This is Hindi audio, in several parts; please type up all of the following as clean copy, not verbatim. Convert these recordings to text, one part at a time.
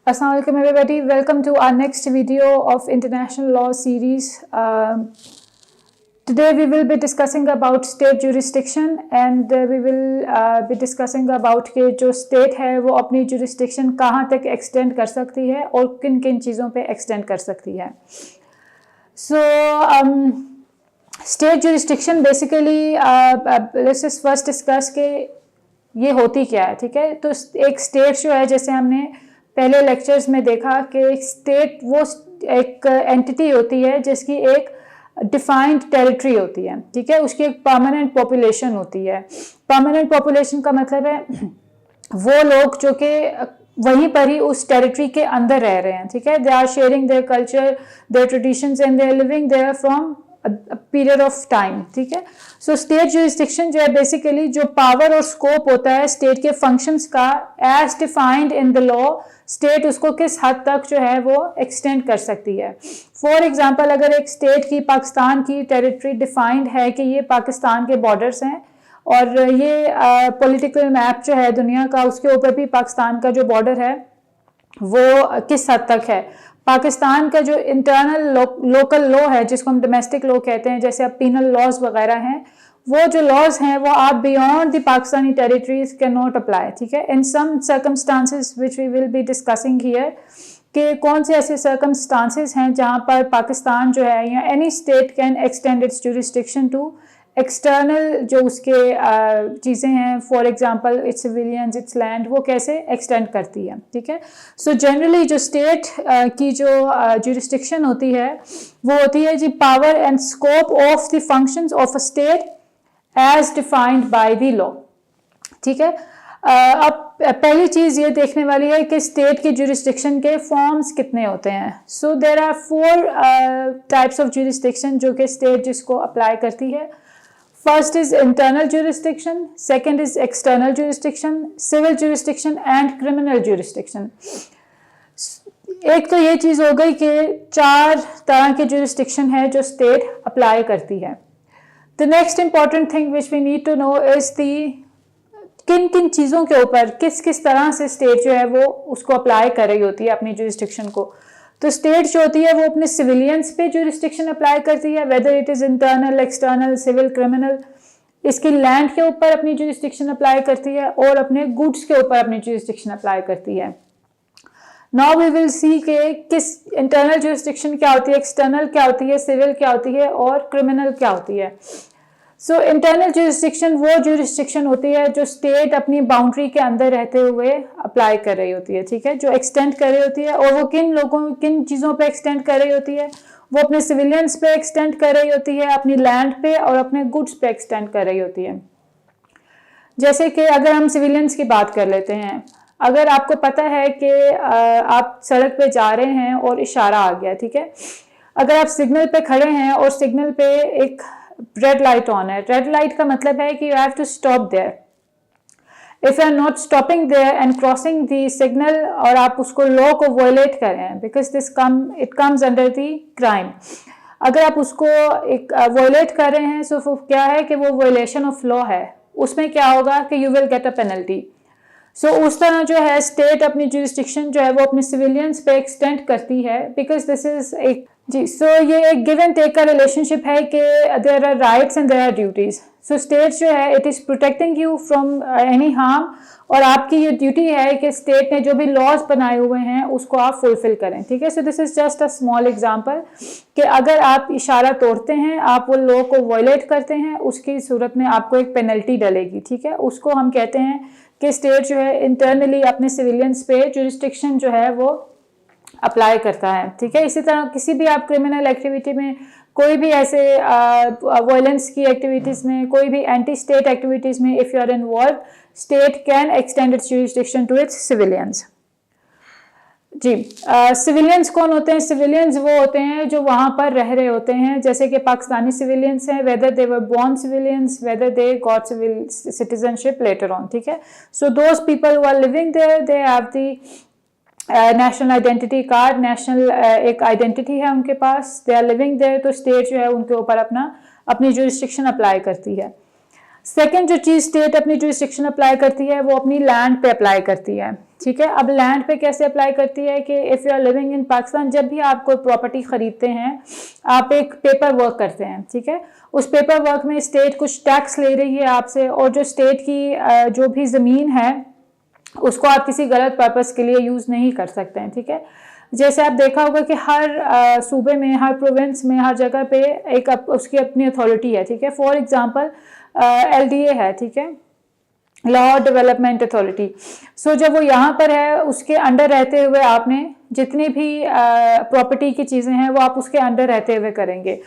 Assalamu alaikum everybody, welcome to our next video of international law series. Today we will be discussing about state jurisdiction and we will be discussing about कि जो state है वो अपनी jurisdiction कहाँ तक extend कर सकती है और किन किन चीज़ों पे extend कर सकती है. So state jurisdiction basically let's just first discuss कि ये होती क्या है, ठीक है. तो एक state जो है, जैसे हमने पहले लेक्चर्स में देखा कि एक स्टेट वो एक एंटिटी होती है जिसकी एक डिफाइंड टेरिटरी होती है, ठीक है. उसकी एक परमानेंट पॉपुलेशन होती है. परमानेंट पॉपुलेशन का मतलब है वो लोग जो कि वहीं पर ही उस टेरिटरी के अंदर रह रहे हैं, ठीक है. They are sharing their culture, their traditions and they are living there from period of time, ठीक है. सो स्टेट जुरिस्डिक्शन जो है बेसिकली जो पावर और स्कोप होता है स्टेट के फंक्शंस का as defined in the law, state उसको किस हद तक जो है वो एक्सटेंड कर सकती है. फॉर एग्जांपल, अगर एक स्टेट की पाकिस्तान की टेरिटरी डिफाइंड है कि ये पाकिस्तान के बॉर्डर्स हैं और ये पॉलिटिकल मैप जो है दुनिया का, उसके ऊपर भी पाकिस्तान का जो बॉर्डर है वो किस हद तक है. पाकिस्तान का जो इंटरनल लोकल लॉ है जिसको हम डोमेस्टिक लॉ कहते हैं, जैसे अब पीनल लॉज वगैरह हैं, वो जो लॉज हैं वो आप beyond the Pakistani territories can not apply, ठीक है. In some circumstances which we will be discussing here कि कौन से ऐसे सर्कमस्टांसेस हैं जहाँ पर पाकिस्तान जो है या any state can extend its jurisdiction to external जो उसके चीज़ें हैं, for example its civilians, its land, वो कैसे एक्सटेंड करती है, ठीक है. सो जनरली जो स्टेट की जो जुरिस्डिक्शन होती है वो होती है जी power and scope of the functions of a state as defined by the law, ठीक है. अब पहली चीज़ ये देखने वाली है कि स्टेट की जुरिस्डिक्शन के फॉर्म्स कितने होते हैं. So there are 4 types of jurisdiction जो कि स्टेट जिसको अप्लाई करती है. First is internal jurisdiction, second is external jurisdiction, civil jurisdiction and criminal jurisdiction. एक तो ये चीज़ हो गई कि 4 तरह के jurisdiction है जो state apply करती है. The next important thing which we need to know is the किन किन चीज़ों के ऊपर किस किस तरह से state जो है वो उसको apply कर रही होती है अपनी jurisdiction को. तो स्टेट जो होती है वो अपने सिविलियंस पे जुरिस्डिक्शन अप्लाई करती है, whether it is internal, external, civil, criminal. इसकी लैंड के ऊपर अपनी जुरिस्डिक्शन अप्लाई करती है और अपने गुड्स के ऊपर अपनी जुरिस्डिक्शन अप्लाई करती है. नाउ वी विल सी कि किस इंटरनल जुरिस्डिक्शन क्या होती है, एक्सटर्नल क्या होती है, सिविल क्या होती है और क्रिमिनल क्या होती है. सो इंटरनल जुरिस्डिक्शन वो जुरिस्डिक्शन होती है जो स्टेट अपनी बाउंड्री के अंदर रहते हुए अप्लाई कर रही होती है, ठीक है, जो एक्सटेंड कर रही होती है. और वो किन चीज़ों पे एक्सटेंड कर रही होती है, वो अपने सिविलियंस पे एक्सटेंड कर रही होती है, अपनी लैंड पे और अपने गुड्स पे एक्सटेंड कर रही होती है. जैसे कि अगर हम सिविलियंस की बात कर लेते हैं, अगर आपको पता है कि आप सड़क पे जा रहे हैं और इशारा आ गया, ठीक है. अगर आप सिग्नल पे खड़े हैं और सिग्नल पे एक रेड लाइट ऑन है, रेड लाइट का मतलब है कि you have to stop there. If you are not stopping there and crossing the signal और आप उसको लॉ को वायलेट कर रहे हैं, because it comes under the crime. अगर आप उसको एक वायलेट कर रहे हैं सो क्या है कि वो वायलेशन ऑफ लॉ है, उसमें क्या होगा कि you will get a penalty. So उस तरह जो है स्टेट अपनी जुरिस्डिक्शन जो है वो अपने सिविलियंस पे एक्सटेंड करती है, बिकॉज दिस इज एक जी. सो ये एक गिव एंड टेक का रिलेशनशिप है कि there are rights and there are duties. So state जो है it is protecting you from any harm और आपकी ये ड्यूटी है कि स्टेट ने जो भी लॉज बनाए हुए हैं उसको आप फुलफिल करें, ठीक है. So this is just a small example कि अगर आप इशारा तोड़ते हैं, आप वो लॉ को वायलेट करते हैं, उसकी सूरत में आपको एक पेनल्टी डलेगी, ठीक है. उसको हम कहते हैं कि स्टेट जो है इंटरनली अपने सिविलियंस पे जुरिस्डिक्शन जो है वो अप्लाई करता है, ठीक है. इसी तरह किसी भी आप क्रिमिनल एक्टिविटी में, कोई भी ऐसे वायलेंस की एक्टिविटीज़ में, कोई भी एंटी स्टेट एक्टिविटीज़ में if you are involve, state can extend its jurisdiction to its civilians. जी, सिविलियंस कौन होते हैं? सिविलियंस वो होते हैं जो वहाँ पर रह रहे होते हैं, जैसे कि पाकिस्तानी सिविलियंस हैं, whether they were born civilians, whether they got civil citizenship later on, ठीक है. So those people who are living there they have the national identity card, national एक आइडेंटिटी है उनके पास, दे आर लिविंग देयर. तो स्टेट जो है उनके ऊपर अपनी जुरिस्डिक्शन अप्लाई करती है. सेकेंड जो चीज़ स्टेट अपनी जुरिस्डिक्शन अप्लाई करती है वो अपनी लैंड पे अप्लाई करती है, ठीक है। अब लैंड पे कैसे अप्लाई करती है कि if you are living in Pakistan, जब भी आप कोई प्रॉपर्टी ख़रीदते हैं आप एक पेपर वर्क करते हैं, ठीक है। उस पेपर वर्क में स्टेट कुछ टैक्स ले रही है आपसे, और जो स्टेट की जो भी ज़मीन है उसको आप किसी गलत पर्पज़ के लिए यूज़ नहीं कर सकते हैं, ठीक है। जैसे आप देखा होगा कि हर सूबे में, हर प्रोविंस में, हर जगह पे एक उसकी अपनी अथॉरिटी है, ठीक है। फॉर एग्जांपल LDA है, ठीक है, लॉ डेवलपमेंट अथॉरिटी। सो जब वो यहाँ पर है उसके अंडर रहते हुए आपने जितनी भी प्रॉपर्टी की चीज़ें हैं वो आप उसके अंडर रहते हुए करेंगे।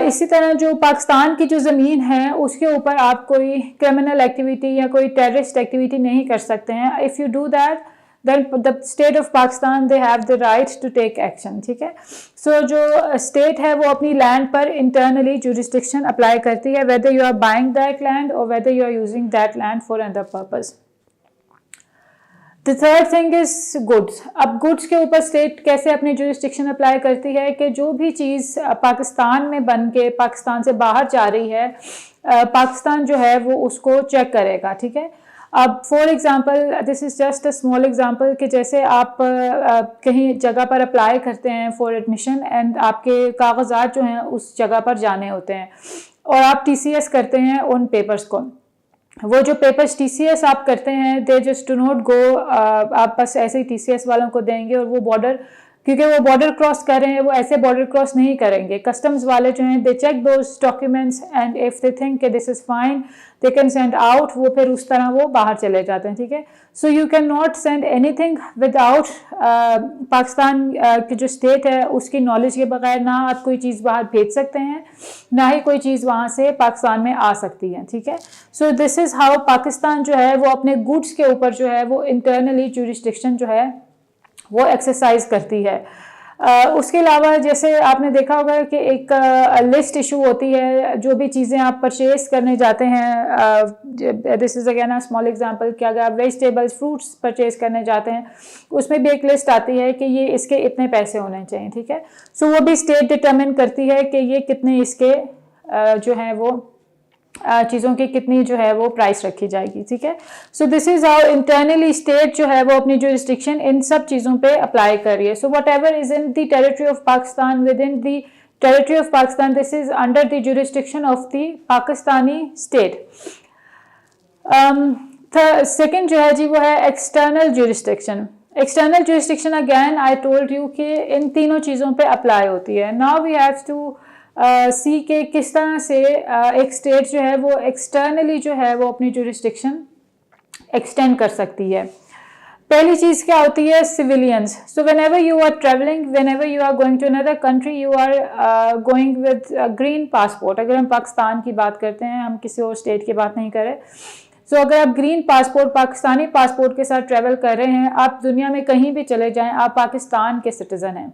इसी तरह जो पाकिस्तान की जो ज़मीन है उसके ऊपर आप कोई क्रिमिनल एक्टिविटी या कोई टेररिस्ट एक्टिविटी नहीं कर सकते हैं। If you do that then the state of Pakistan they have the right to take action, ठीक है। सो जो स्टेट है वो अपनी लैंड पर इंटरनली जुरिस्डिक्शन अप्लाई करती है, whether you are buying that land or whether you are using that land for another purpose. The third thing is goods. अब goods के ऊपर स्टेट कैसे अपनी जुरिस्डिक्शन अप्लाई करती है कि जो भी चीज़ पाकिस्तान में बन के पाकिस्तान से बाहर जा रही है, पाकिस्तान जो है वो उसको चेक करेगा, ठीक है। अब for example, this is just a small example, कि जैसे आप कहीं जगह पर अप्लाई करते हैं फॉर एडमिशन एंड आपके कागजात जो हैं उस जगह पर जाने होते हैं और आप TCS करते हैं उन पेपर्स को। वो जो पेपर्स TCS आप करते हैं दे जस्ट डू नॉट गो, आप बस ऐसे ही TCS वालों को देंगे और वो बॉर्डर, क्योंकि वो बॉर्डर क्रॉस कर रहे हैं, वो ऐसे बॉर्डर क्रॉस नहीं करेंगे। कस्टम्स वाले जो हैं they check those documents and if they think कि this is fine they can send out, वो फिर उस तरह वो बाहर चले जाते हैं, ठीक है। So you can not send anything without Pakistan की जो स्टेट है उसकी नॉलेज के बगैर। ना आप कोई चीज़ बाहर भेज सकते हैं, ना ही कोई चीज़ वहाँ से पाकिस्तान में आ सकती है, ठीक है। So this is how Pakistan जो है वो अपने गुड्स के ऊपर जो है वो इंटरनली जुरिस्डिक्शन जो है वो एक्सरसाइज करती है। उसके अलावा जैसे आपने देखा होगा कि एक लिस्ट इशू होती है, जो भी चीज़ें आप परचेज करने जाते हैं, this is again a small example, कि अगर आप वेजिटेबल्स फ्रूट्स परचेज करने जाते हैं उसमें भी एक लिस्ट आती है कि ये इसके इतने पैसे होने चाहिए, ठीक है। सो वो भी स्टेट डिटरमिन करती है कि ये कितने इसके जो हैं वो चीज़ों की कितनी जो है वो प्राइस रखी जाएगी, ठीक है। So this is how internally state जो है वो अपनी जुरिस्डिक्शन इन सब चीज़ों पे अप्लाई कर रही है। So what ever is in the territory of Pakistan, with in the territory of Pakistan, this is under the jurisdiction of the Pakistani state. Second जो है जी वो है external jurisdiction. External jurisdiction again I told you कि इन तीनों चीज़ों पे अप्लाई होती है। नाउ वी हैव टू सी के किस तरह से एक स्टेट जो है वो एक्सटर्नली जो है वो अपनी जुरिस्डिक्शन एक्सटेंड कर सकती है। पहली चीज़ क्या होती है, civilians. So whenever you are travelling, whenever you are going to another country, you are going with green passport. अगर हम पाकिस्तान की बात करते हैं, हम किसी और स्टेट की बात नहीं करें। सो अगर आप ग्रीन पासपोर्ट, पाकिस्तानी पासपोर्ट के साथ ट्रेवल कर रहे हैं, आप दुनिया में कहीं भी चले जाएं, आप पाकिस्तान के सिटीज़न हैं।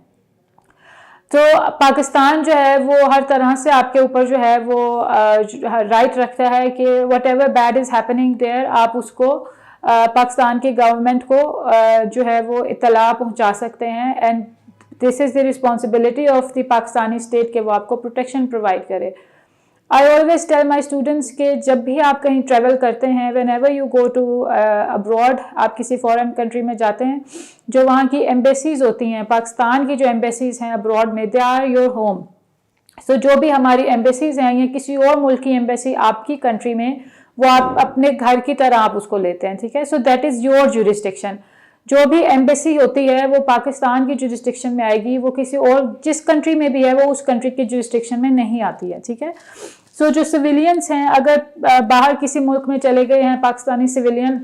तो पाकिस्तान जो है वो हर तरह से आपके ऊपर जो है वो राइट रखता है कि whatever bad is happening there, आप उसको पाकिस्तान की गवर्नमेंट को जो है वो इत्तला पहुंचा सकते हैं। And this is the responsibility of the Pakistani state कि वो आपको प्रोटेक्शन प्रोवाइड करे। I always tell my students के जब भी आप कहीं ट्रेवल करते हैं, whenever you go to abroad, आप किसी फॉरेन कंट्री में जाते हैं, जो वहाँ की एम्बेसीज़ होती हैं, पाकिस्तान की जो एम्बेसीज़ हैं अब्रॉड में, दे आर योर होम। सो जो भी हमारी एम्बेसीज़ हैं या किसी और मुल्क की एम्बेसी आपकी कंट्री में, वो आप अपने घर की तरह आप उसको लेते हैं, ठीक है। So that is your jurisdiction. जो भी एम्बेसी होती है वो पाकिस्तान की जुरिस्डिक्शन में आएगी, वो किसी और जिस कंट्री में भी है वो उस कंट्री की जुरिस्डिक्शन में नहीं आती है, ठीक है। सो जो सिविलियंस हैं, अगर बाहर किसी मुल्क में चले गए हैं पाकिस्तानी सिविलियन,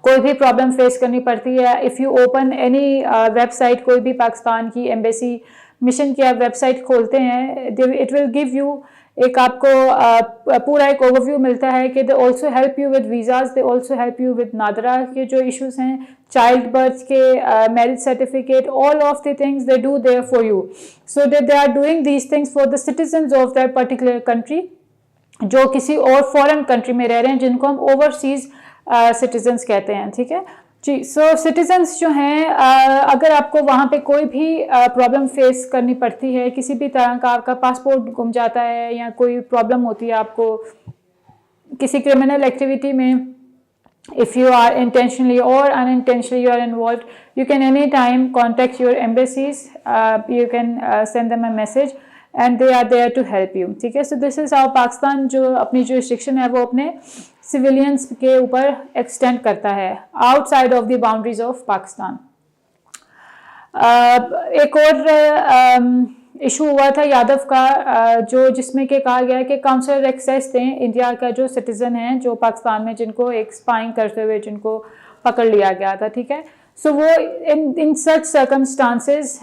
कोई भी प्रॉब्लम फेस करनी पड़ती है, if you open any website, कोई भी पाकिस्तान की एम्बेसी मिशन की आप वेबसाइट खोलते हैं, इट विल गिव यू एक आपको पूरा एक ओवरव्यू मिलता है कि they also help you with visas, they also help you with NADRA के जो इश्यूज़ हैं, चाइल्ड बर्थ के, marriage certificate, all of the things they do there for you. So they are doing these things for the citizens of that particular country, जो किसी और फॉरेन कंट्री में रह रहे हैं, जिनको हम ओवरसीज़ सिटीजन्स कहते हैं, ठीक है जी। सो सिटीजन्स जो हैं, अगर आपको वहाँ पे कोई भी प्रॉब्लम फेस करनी पड़ती है, किसी भी तरह का आपका पासपोर्ट गुम जाता है या कोई प्रॉब्लम होती है आपको किसी क्रिमिनल एक्टिविटी में if you are intentionally or unintentionally you are involved, you can anytime contact your embassies, you can send them a message and they are there to help you. ठीक है, so this is how Pakistan जो अपनी jurisdiction है वो अपने civilians के ऊपर extend करता है outside of the boundaries of Pakistan. एक और इशू हुआ था यादव का, जो जिसमें के कहा गया है कि काउंसलर एक्सेस दें इंडिया का जो सिटीज़न है जो पाकिस्तान में जिनको एक स्पाइंग करते हुए जिनको पकड़ लिया गया था. ठीक है, सो वो इन सच सर्कमस्टांसेस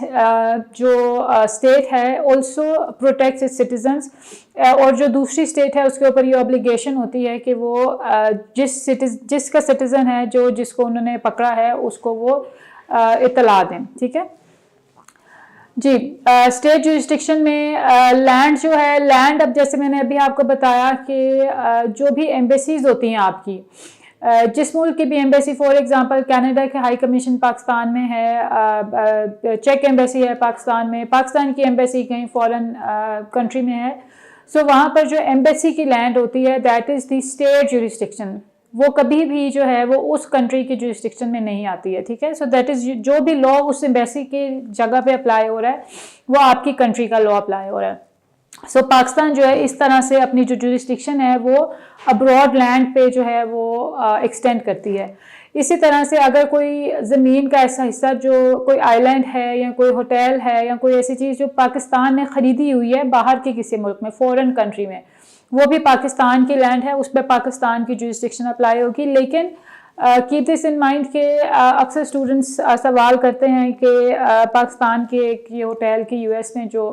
जो स्टेट है ऑल्सो प्रोटेक्ट्स इट्स सिटीजन्स, और जो दूसरी स्टेट है उसके ऊपर ये ऑब्लिगेशन होती है कि वो जिसका सिटीज़न है जो जिसको उन्होंने पकड़ा है उसको वो इत्तला दें. ठीक है जी. स्टेट जुरिस्डिक्शन में लैंड जो है, लैंड अब जैसे मैंने अभी आपको बताया कि जो भी एम्बेसीज होती हैं आपकी, जिस मुल्क की भी एम्बेसी, फॉर एग्जांपल कनाडा के हाई कमीशन पाकिस्तान में है, चेक एम्बेसी है पाकिस्तान में, पाकिस्तान की एम्बेसी कहीं फॉरेन कंट्री में है, सो वहाँ पर जो एम्बेसी की लैंड होती है that is the state jurisdiction. वो कभी भी जो है वो उस कंट्री की जुरिस्डिक्शन में नहीं आती है. ठीक है, सो दैट इज़ जो भी लॉ उस एम्बेसी की जगह पे अप्लाई हो रहा है वो आपकी कंट्री का लॉ अप्लाई हो रहा है. सो पाकिस्तान जो है इस तरह से अपनी जो जुरिस्डिक्शन है वो अब्रॉड लैंड पे जो है वो एक्सटेंड करती है. इसी तरह से अगर कोई ज़मीन का ऐसा हिस्सा जो कोई आइलैंड है या कोई होटल है या कोई ऐसी चीज़ जो पाकिस्तान ने ख़रीदी हुई है बाहर के किसी मुल्क में, फॉरेन कंट्री में, वो भी पाकिस्तान की लैंड है, उस पर पाकिस्तान की जुरिस्डिक्शन अप्लाई होगी. लेकिन कीप दिस इन माइंड के अक्सर स्टूडेंट्स सवाल करते हैं कि पाकिस्तान के एक ये होटल की यूएस में जो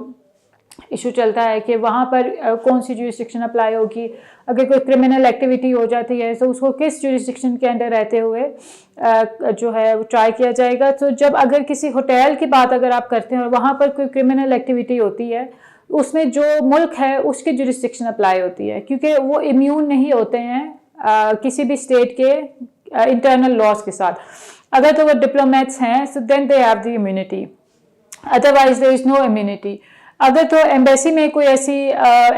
इशू चलता है कि वहाँ पर कौन सी जुरिस्डिक्शन अप्लाई होगी, अगर कोई क्रिमिनल एक्टिविटी हो जाती है तो उसको किस जुरिस्डिक्शन के अंडर रहते हुए जो है वो ट्राई किया जाएगा. तो जब अगर किसी होटल की बात अगर आप करते हैं और वहाँ पर कोई क्रिमिनल एक्टिविटी होती है, उसमें जो मुल्क है उसकी जुरिस्डिक्शन अप्लाई होती है, क्योंकि वो इम्यून नहीं होते हैं किसी भी स्टेट के इंटरनल लॉज के साथ. अगर तो वो डिप्लोमेट्स हैं so then they have the immunity, otherwise there is no immunity. अगर तो एम्बेसी में कोई ऐसी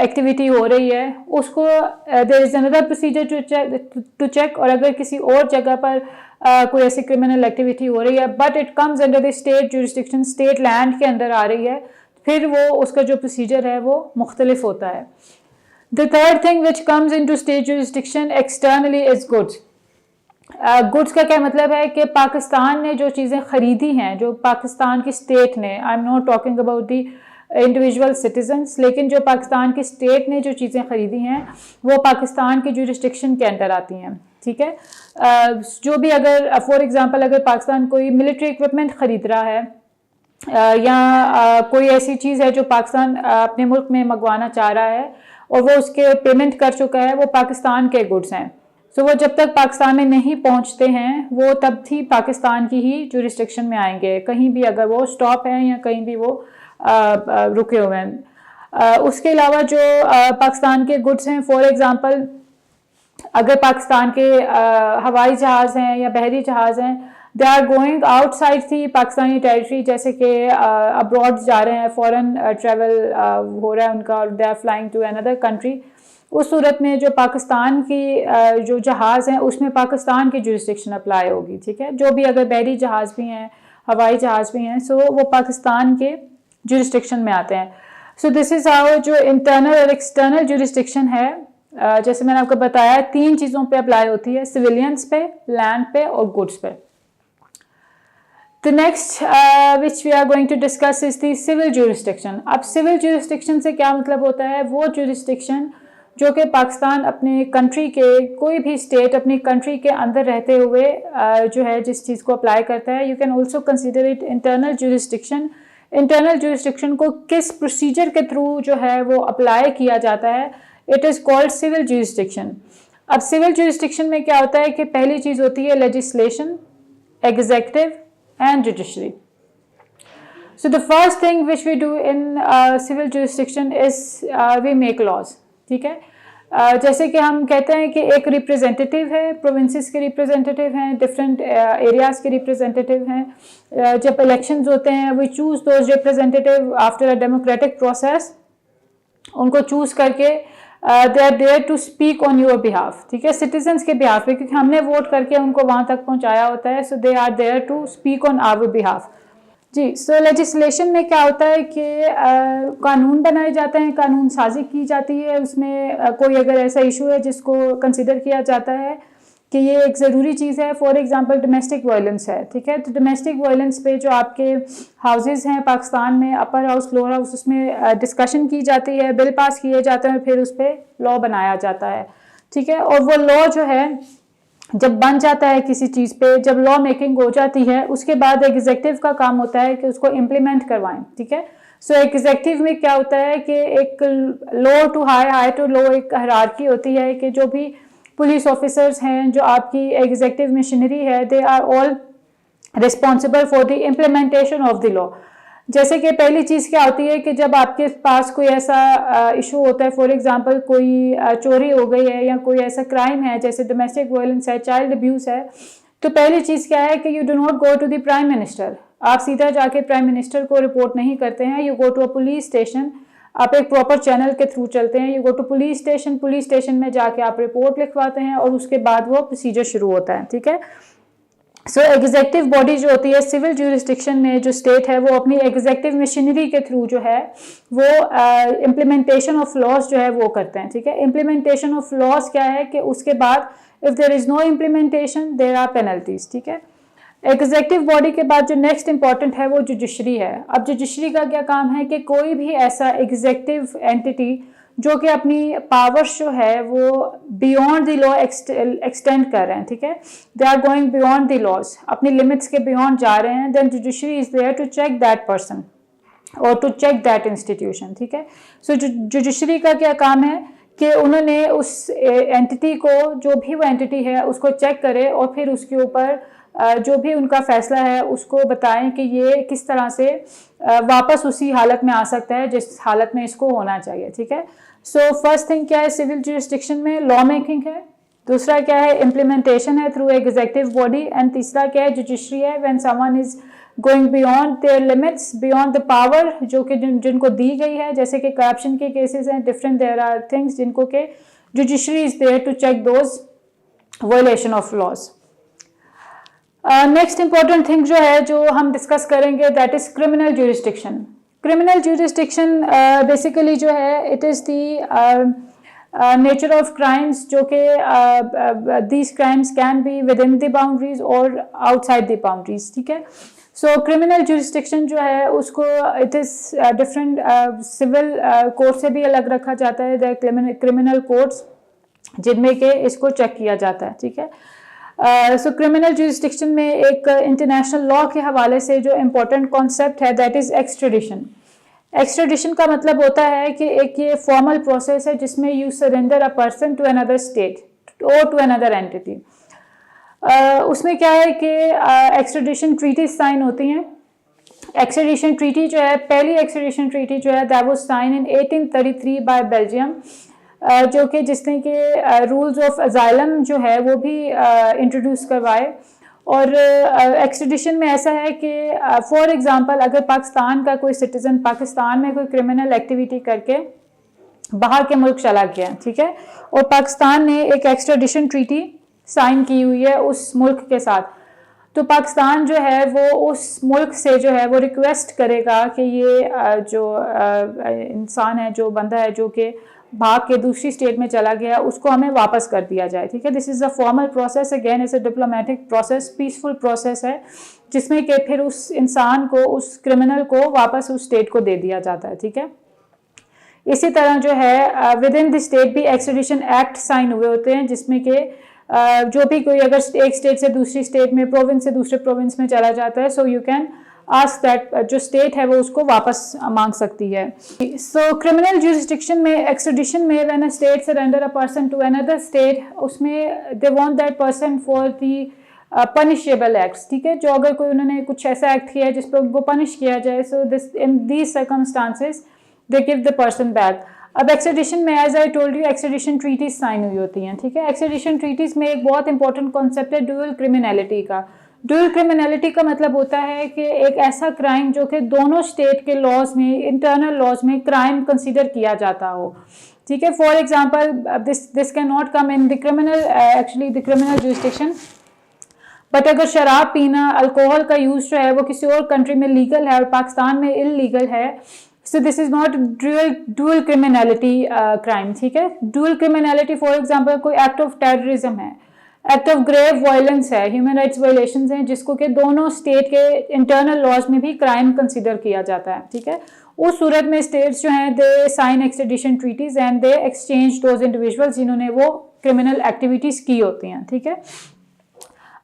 एक्टिविटी हो रही है उसको there is another procedure to check, और अगर किसी और जगह पर कोई ऐसी क्रिमिनल एक्टिविटी हो रही है but it comes under the state jurisdiction, state land के अंदर आ रही है, फिर वो उसका जो प्रोसीजर है वो मुख्तलिफ होता है. The third thing which comes in to state jurisdiction externally is goods. Goods का क्या मतलब है कि पाकिस्तान ने जो चीज़ें ख़रीदी हैं, जो पाकिस्तान की स्टेट ने, I am not talking about the individual citizens, लेकिन जो पाकिस्तान की स्टेट ने जो चीज़ें ख़रीदी हैं वो पाकिस्तान की जुरिस्डिक्शन के अंदर आती हैं. ठीक है, जो भी अगर फॉर एग्ज़ाम्पल अगर पाकिस्तान कोई मिलिट्री इक्विपमेंट ख़रीद रहा है या कोई ऐसी चीज़ है जो पाकिस्तान अपने मुल्क में मंगवाना चाह रहा है और वो उसके पेमेंट कर चुका है, वो पाकिस्तान के गुड्स हैं. सो वो जब तक पाकिस्तान में नहीं पहुंचते हैं वो तब भी पाकिस्तान की ही जुरिस्डिक्शन में आएंगे, कहीं भी अगर वो स्टॉप हैं या कहीं भी वो रुके हुए हैं. उसके अलावा जो पाकिस्तान के गुड्स हैं, फॉर एग्ज़ाम्पल अगर पाकिस्तान के हवाई जहाज़ हैं या बहरी जहाज़ हैं, दे आर गोइंग आउटसाइड थी पाकिस्तानी टेरिटरी, जैसे कि अब्रॉड जा रहे हैं, फॉरेन ट्रैवल हो रहा है उनका, और they are flying to another country. उस सूरत में जो पाकिस्तान की जो जहाज़ हैं उसमें पाकिस्तान की जुरिस्डिक्शन अप्लाई होगी. ठीक है, जो भी अगर बहरी जहाज़ भी हैं, हवाई जहाज़ भी हैं, सो वो पाकिस्तान के जुरिस्डिक्शन में आते हैं. सो दिस इज़ हाउ जो इंटरनल और एक्सटर्नल जुरिस्डिक्शन है, जैसे मैंने आपको बताया 3 चीज़ों पे अप्लाई होती है, सिविलियंस पे, लैंड पे और गुड्स पे. The next which we are going to discuss is the civil jurisdiction. अब civil jurisdiction से क्या मतलब होता है? वो jurisdiction जो कि पाकिस्तान अपने कंट्री के कोई भी स्टेट अपनी कंट्री के अंदर रहते हुए जो है जिस चीज़ को अप्लाई करता है. You can also consider it internal jurisdiction. Internal jurisdiction को किस प्रोसीजर के थ्रू जो है वो अप्लाई किया जाता है, it is called civil jurisdiction. अब सिविल जुरिस्डिक्शन में क्या होता है कि पहली चीज़ होती है legislation, executive and judiciary. So the first thing which we do in civil jurisdiction is we make laws. ठीक है, जैसे कि हम कहते हैं कि एक रिप्रेजेंटेटिव है, प्रोविंसेस के रिप्रेजेंटेटिव हैं, डिफरेंट एरियाज़ के रिप्रेजेंटेटिव हैं. जब इलेक्शंस होते हैं we choose those representative after a democratic process. उनको चूज़ करके they are there to speak on your behalf, ठीक है, सिटीजन्स के बिहाफ पे, क्योंकि हमने वोट करके उनको वहाँ तक पहुँचाया होता है, so they are there to speak on our behalf. जी, सो लेजिस्लेशन में क्या होता है कि कानून बनाए जाते हैं, कानून साजी की जाती है, उसमें कोई अगर ऐसा इशू है जिसको कंसिडर किया जाता है कि ये एक ज़रूरी चीज़ है, फॉर एग्जांपल डोमेस्टिक वायलेंस है, ठीक है, तो डोमेस्टिक वायलेंस पे जो आपके हाउसेस हैं पाकिस्तान में, अपर हाउस, लोअर हाउस, उसमें डिस्कशन की जाती है, बिल पास किए जाते हैं, फिर उस पर लॉ बनाया जाता है, ठीक है, और वो लॉ जो है जब बन जाता है किसी चीज़ पे, जब लॉ मेकिंग हो जाती है, उसके बाद एग्जीक्यूटिव का काम होता है कि उसको इम्प्लीमेंट करवाएं, ठीक है। सो एग्जीक्यूटिव में क्या होता है कि एक लो to high, high to low एक हायरार्की होती है कि जो भी पुलिस ऑफिसर्स हैं, जो आपकी एग्जीक्यूटिव मशीनरी है, they are all responsible for the implementation of the law. जैसे कि पहली चीज़ क्या होती है कि जब आपके पास कोई ऐसा इशू होता है, फॉर एग्जांपल कोई चोरी हो गई है या कोई ऐसा क्राइम है जैसे डोमेस्टिक वायलेंस है, चाइल्ड अब्यूज़ है, तो पहली चीज़ क्या है कि you do not go to the prime minister, आप सीधा जाके प्राइम मिनिस्टर को रिपोर्ट नहीं करते हैं, you go to a police station, आप एक प्रॉपर चैनल के थ्रू चलते हैं, you go to police station में जाके आप रिपोर्ट लिखवाते हैं और उसके बाद वो प्रोसीजर शुरू होता है, ठीक है। सो एग्जीक्यूटिव बॉडी जो होती है सिविल ज्यूरिस्डिक्शन में, जो स्टेट है, वो अपनी एग्जीक्यूटिव मशीनरी के थ्रू जो है वो इम्प्लीमेंटेशन ऑफ लॉज जो है वो करते हैं, ठीक है। इम्प्लीमेंटेशन ऑफ लॉज क्या है कि उसके बाद if there is no implementation there are penalties, ठीक है। एग्जीक्यूटिव बॉडी के बाद जो नेक्स्ट इंपॉर्टेंट है वो जुडिशरी है। अब जुडिशरी का क्या काम है कि कोई भी ऐसा एग्जीक्यूटिव एंटिटी जो कि अपनी पावर्स जो है वो बियॉन्ड द लॉ एक्सटेंड कर रहे हैं, ठीक है, they are going beyond the laws, अपनी लिमिट्स के बियॉन्ड जा रहे हैं, then judiciary is there to check that person और टू चेक दैट इंस्टीट्यूशन, ठीक है। सो जुडिशरी का क्या काम है कि उन्होंने उस एंटिटी को, जो भी वो एंटिटी है, उसको चेक करे और फिर उसके ऊपर जो भी उनका फैसला है उसको बताएं कि ये किस तरह से वापस उसी हालत में आ सकता है जिस हालत में इसको होना चाहिए, ठीक है। सो फर्स्ट थिंग क्या है सिविल ज्यूरिस्डिक्शन में, लॉ मेकिंग है, दूसरा क्या है इम्प्लीमेंटेशन है थ्रू एग्जीक्यूटिव बॉडी, एंड तीसरा क्या है जुडिशरी है, when someone is going beyond their limits, beyond the power जो कि जिनको दी गई है, जैसे कि करप्शन के केसेस हैं डिफरेंट, देयर आर थिंग्स जिनको के judiciary is there to check those violation of laws. Next important thing जो है जो हम डिस्कस करेंगे that is criminal jurisdiction. Criminal jurisdiction basically जो है it is the nature of crimes जो कि these crimes can be within the boundaries और आउटसाइड द बाउंड्रीज, ठीक है। सो क्रिमिनल ज्यूरिस्डिक्शन जो है उसको it is different civil court से भी अलग रखा जाता है, द क्रिमिनल कोर्ट्स जिनमें के इसको चेक किया जाता है, ठीक है। सो क्रिमिनल ज्यूरिस्डिक्शन में एक इंटरनेशनल लॉ के हवाले से जो इम्पोर्टेंट कॉन्सेप्ट है दैट इज़ एक्सट्रेडिशन। एक्सट्रेडिशन का मतलब होता है कि एक ये फॉर्मल प्रोसेस है जिसमें you surrender a person to another state और टू अनदर एंटिटी। उसमें क्या है कि एक्सट्रेडिशन ट्रीटी साइन होती हैं। एक्सट्रेडिशन ट्रीटी जो है, पहली एक्सट्रेडिशन ट्रीटी जो है that was sign in 1833 by Belgium, जो कि जिसने कि रूल्स ऑफ अजाइलम जो है वो भी इंट्रोड्यूस करवाए। और एक्सट्रेडिशन में ऐसा है कि फॉर एग्जांपल अगर पाकिस्तान का कोई सिटीज़न पाकिस्तान में कोई क्रिमिनल एक्टिविटी करके बाहर के मुल्क चला गया, ठीक है, और पाकिस्तान ने एक एक्सट्रेडिशन ट्रीटी साइन की हुई है उस मुल्क के साथ, तो पाकिस्तान जो है वो उस मुल्क से जो है वो रिक्वेस्ट करेगा कि ये जो इंसान है, जो बंदा है जो कि भाग के दूसरी स्टेट में चला गया, उसको हमें वापस कर दिया जाए, ठीक है। This is a formal process, again is a diplomatic process, peaceful process है जिसमें कि फिर उस इंसान को, उस क्रिमिनल को वापस उस स्टेट को दे दिया जाता है, ठीक है। इसी तरह जो है विद इन द स्टेट भी एक्सट्रेडिशन एक्ट साइन हुए होते हैं जिसमें कि जो भी कोई अगर एक स्टेट से दूसरी स्टेट में, प्रोविंस से दूसरे प्रोविंस में चला जाता है, so you can ask that, जो स्टेट है वो उसको वापस मांग सकती है। सो क्रिमिनल ज्यूरिस्डिक्शन में, एक्सट्रेडिशन में, when a state surrender a person to another state, उसमें they want that person for the punishable acts, ठीक है, जो अगर कोई उन्होंने कुछ ऐसा एक्ट किया है जिस पर उनको पनिश किया जाए, so this in these circumstances they give the person back. अब एक्सट्रेडिशन में as I told you extradition treaties sign हुई होती हैं, ठीक है। एक्सट्रेडिशन ट्रीटीज में एक बहुत इंपॉर्टेंट कॉन्सेप्ट है ड्यूअल क्रिमिनलिटी का। ड्यूअल क्रिमिनलिटी का मतलब होता है कि एक ऐसा क्राइम जो कि दोनों स्टेट के लॉज में, इंटरनल लॉज में क्राइम कंसीडर किया जाता हो, ठीक है। For example this can not come in the criminal, actually the criminal jurisdiction, but अगर शराब पीना, अल्कोहल का यूज जो है वो किसी और कंट्री में लीगल है और पाकिस्तान में इलीगल है, so this is not dual criminality crime, ठीक है। डुअल क्रिमिनलिटी फॉर एग्जांपल कोई एक्ट ऑफ टेररिज्म है, एक्ट ऑफ ग्रेव वायलेंस है, ह्यूमन राइट्स वायलेशंस हैं, जिसको कि दोनों स्टेट के इंटरनल लॉज में भी क्राइम कंसिडर किया जाता है, ठीक है। उस सूरत में स्टेट्स जो हैं they sign extradition treaties and they exchange those individuals जिन्होंने वो क्रिमिनल एक्टिविटीज की होती हैं, ठीक है।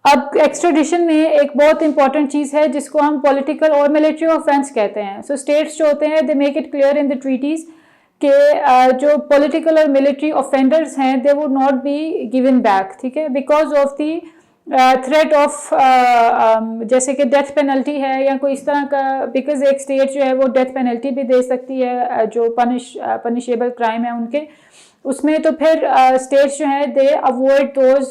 अब एक्स्ट्रेडिशन में एक बहुत इंपॉर्टेंट चीज़ है जिसको हम पॉलिटिकल और मिलिट्री ऑफेंस कहते हैं। सो स्टेट्स जो होते हैं they make it clear in the treaties कि जो पॉलिटिकल और मिलिट्री ऑफेंडर्स हैं they would not be given back, ठीक है, because of the threat of जैसे कि डेथ पेनल्टी है या कोई इस तरह का, बिकॉज एक स्टेट जो है वो डेथ पेनल्टी भी दे सकती है जो पनिशेबल क्राइम है उनके उसमें, तो फिर स्टेट्स जो हैं दे अवॉइड दोज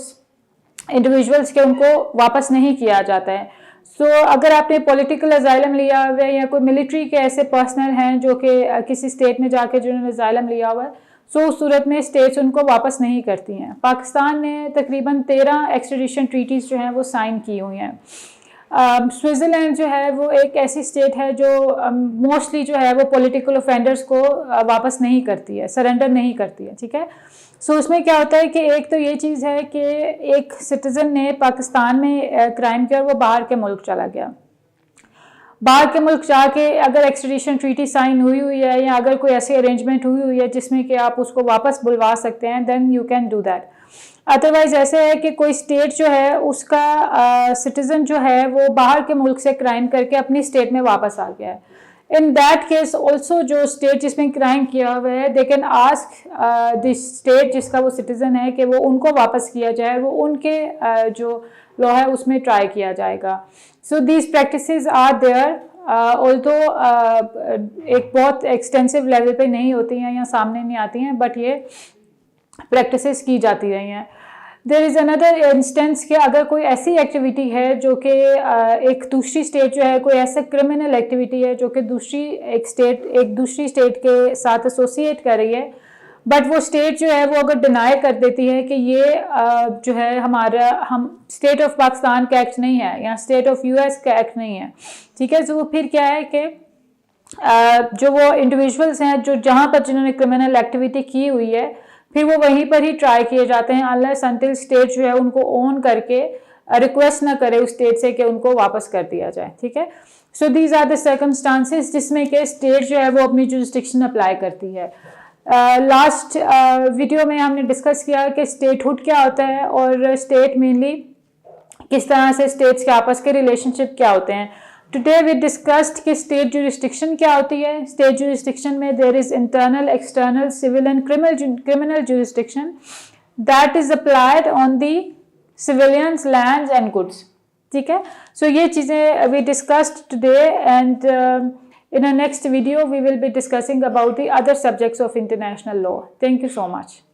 इंडिविजुअल्स के उनको वापस नहीं किया जाता है। सो अगर आपने पॉलिटिकल अजाइलम लिया हुआ है या कोई मिलिट्री के ऐसे पर्सनल हैं जो कि किसी स्टेट में जाके जिन्होंने अजाइलम लिया हुआ है, सो उस सूरत में स्टेट्स उनको वापस नहीं करती हैं। पाकिस्तान ने तकरीबन 13 एक्सट्रेडिशन ट्रीटीज़ जो हैं वो साइन की हुई हैं। स्विट्ज़रलैंड जो है वो एक ऐसी स्टेट है जो मोस्टली जो है वो पॉलिटिकल ऑफेंडर्स को वापस नहीं करती है, सरेंडर नहीं करती है, ठीक है। सो उसमें क्या होता है कि एक तो ये चीज़ है कि एक सिटीज़न ने पाकिस्तान में क्राइम किया और वो बाहर के मुल्क चला गया, बाहर के मुल्क जाके अगर एक्सट्रेडिशन ट्रीटी साइन हुई है या अगर कोई ऐसी अरेंजमेंट हुई है जिसमें कि आप उसको वापस बुलवा सकते हैं, then you can do that. Otherwise ऐसे है कि कोई स्टेट जो है उसका सिटीज़न जो है वो बाहर के मुल्क से क्राइम करके अपनी स्टेट में वापस आ गया है। इन दैट केस ऑल्सो जो स्टेट जिसमें क्राइम किया हुआ है they can ask the state जिसका वो सिटीज़न है कि वो उनको वापस किया जाए, वो उनके जो लॉ है उसमें ट्राई किया जाएगा। So these practices are there, although एक बहुत एक्सटेंसिव लेवल पे नहीं होती हैं या सामने नहीं आती हैं, बट ये प्रैक्टिसेस की जाती रही हैं। देयर इज़ अनदर इंस्टेंस कि अगर कोई ऐसी एक्टिविटी है जो कि एक दूसरी स्टेट जो है कोई ऐसा क्रिमिनल एक्टिविटी है जो कि एक दूसरी स्टेट के साथ एसोसिएट कर रही है, बट वो स्टेट जो है वो अगर डिनाई कर देती है कि ये जो है हम स्टेट ऑफ पाकिस्तान का एक्ट नहीं है या स्टेट ऑफ यूएस का एक्ट नहीं है, ठीक है। तो वो फिर क्या है कि जो वो इंडिविजुअल्स हैं जो जहाँ पर जिन्होंने क्रिमिनल एक्टिविटी की हुई है फिर वो वहीं पर ही ट्राई किए जाते हैं अनलेस अनटिल स्टेट जो है उनको ओन करके रिक्वेस्ट ना करे उस स्टेट से कि उनको वापस कर दिया जाए, ठीक है। So these are the circumstances जिसमें कि स्टेट जो है वो अपनी जुरिस्डिक्शन अप्लाई करती है। लास्ट वीडियो में हमने डिस्कस किया कि स्टेटहुड क्या होता है और स्टेट मेनली किस तरह से स्टेट्स के आपस के रिलेशनशिप क्या होते हैं। टुडे वी डिस्कस्ड कि स्टेट जुरिस्डिक्शन क्या होती है। स्टेट जुरिस्डिक्शन में there is internal, external, civil and criminal jurisdiction that is applied on the civilians, lands and goods, ठीक है। सो ये चीज़ें we discussed today and in our next video we will be discussing about the other subjects of international law. Thank you so much.